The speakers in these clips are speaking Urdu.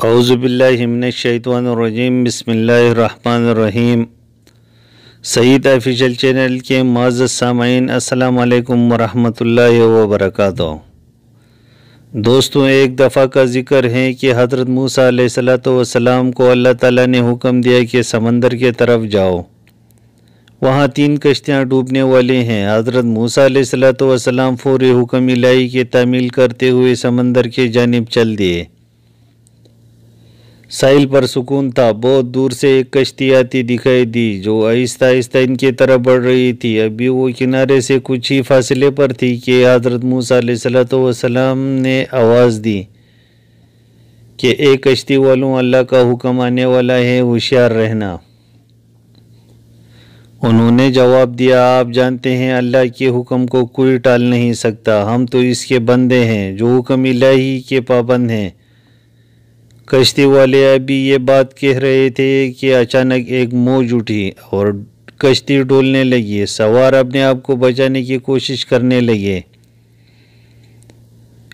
اعوذ باللہ من الشیطان الرجیم، بسم اللہ الرحمن الرحیم۔ سعید آفیشل چینل کے معزز سامعین، السلام علیکم ورحمۃ اللہ وبرکاتہ۔ دوستوں، ایک دفعہ کا ذکر ہے کہ حضرت موسیٰ علیہ السلام کو اللہ تعالیٰ نے حکم دیا کہ سمندر کے طرف جاؤ، وہاں 3 کشتیاں ڈوبنے والے ہیں۔ حضرت موسیٰ علیہ السلام فوری حکم الہی کی تعمیل کرتے ہوئے سمندر کی جانب چل دیے۔ ساحل پر سکون تھا۔ بہت دور سے ایک کشتی آتی دکھائی دی جو آہستہ آہستہ ان کی طرف بڑھ رہی تھی۔ ابھی وہ کنارے سے کچھ ہی فاصلے پر تھی کہ حضرت موسیٰ علیہ السلام نے آواز دی کہ اے کشتی والوں، اللہ کا حکم آنے والا ہے، ہوشیار رہنا۔ انہوں نے جواب دیا، آپ جانتے ہیں اللہ کے حکم کو کوئی ٹال نہیں سکتا، ہم تو اس کے بندے ہیں جو حکم الہی کے پابند ہیں۔ کشتی والے ابھی یہ بات کہہ رہے تھے کہ اچانک ایک موج اٹھی اور کشتی ڈولنے لگی۔ سوار اپنے آپ کو بچانے کی کوشش کرنے لگے۔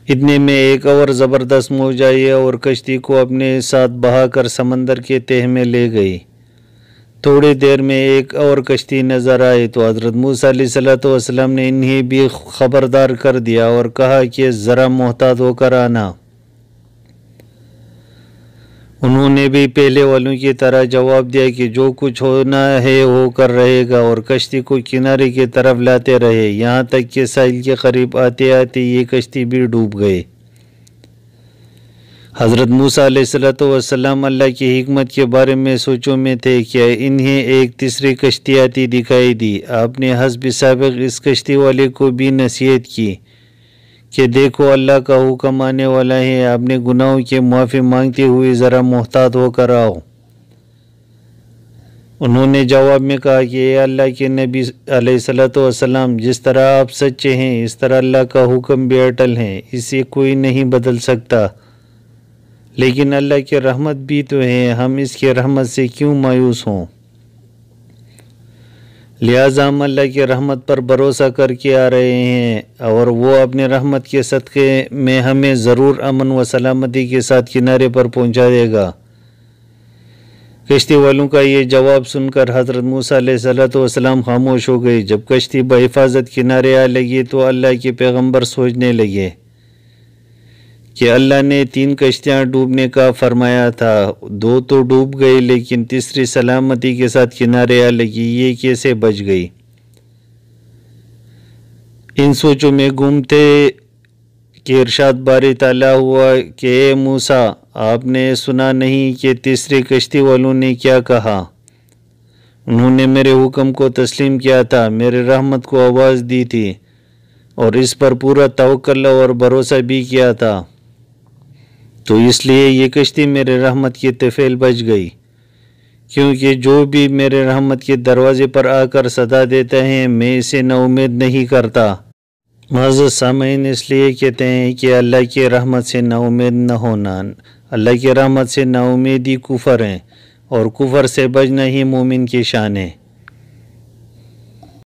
اتنے میں ایک اور زبردست موج آئی اور کشتی کو اپنے ساتھ بہا کر سمندر کے تہہ میں لے گئی۔ تھوڑی دیر میں ایک اور کشتی نظر آئی تو حضرت موسیٰ علیہ السلام نے انہیں بھی خبردار کر دیا اور کہا کہ ذرا محتاط ہو کر آنا۔ انہوں نے بھی پہلے والوں کی طرح جواب دیا کہ جو کچھ ہونا ہے ہو کر رہے گا، اور کشتی کو کنارے کی طرف لاتے رہے، یہاں تک کہ ساحل کے قریب آتے آتے یہ کشتی بھی ڈوب گئی۔ حضرت موسیٰ علیہ السلام اللہ کی حکمت کے بارے میں سوچوں میں تھے کہ انہیں ایک تیسری کشتی آتی دکھائی دی۔ آپ نے حسب سابق اس کشتی والے کو بھی نصیحت کی کہ دیکھو اللہ کا حکم آنے والا ہے، اپنے گناہوں کی معافی مانگتے ہوئے ذرا محتاط ہو کر آؤ۔ انہوں نے جواب میں کہا کہ اے اللہ کے نبی علیہ السلام، جس طرح آپ سچے ہیں اس طرح اللہ کا حکم بھی اٹل ہے، اسے کوئی نہیں بدل سکتا، لیکن اللہ کی رحمت بھی تو ہے، ہم اس کی رحمت سے کیوں مایوس ہوں؟ لہٰذا ہم اللہ کی رحمت پر بھروسہ کر کے آ رہے ہیں اور وہ اپنے رحمت کے صدقے میں ہمیں ضرور امن و سلامتی کے ساتھ کنارے پر پہنچا دے گا۔ کشتی والوں کا یہ جواب سن کر حضرت موسیٰ علیہ السلام خاموش ہو گئے۔ جب کشتی بحفاظت کنارے آ لگی تو اللہ کے پیغمبر سوچنے لگے کہ اللہ نے 3 کشتیاں ڈوبنے کا فرمایا تھا، 2 تو ڈوب گئی لیکن تیسری سلامتی کے ساتھ کنارے آ لگی، یہ کیسے بچ گئی؟ ان سوچوں میں گم تھے کہ ارشاد باری تعالیٰ ہوا کہ اے موسیٰ، آپ نے سنا نہیں کہ تیسری کشتی والوں نے کیا کہا؟ انہوں نے میرے حکم کو تسلیم کیا تھا، میرے رحمت کو آواز دی تھی اور اس پر پورا توکل اور بھروسہ بھی کیا تھا، تو اس لیے یہ کشتی میرے رحمت کی طفیل بچ گئی، کیونکہ جو بھی میرے رحمت کے دروازے پر آ کر صدا دیتا ہے میں اسے نا امید نہیں کرتا۔ معزز سامعین، اس لیے کہتے ہیں کہ اللہ کی رحمت سے نا امید نہ ہونا، اللہ کی رحمت سے نا امیدی کفر ہے، اور کفر سے بچنا ہی مومن کی شان ہے۔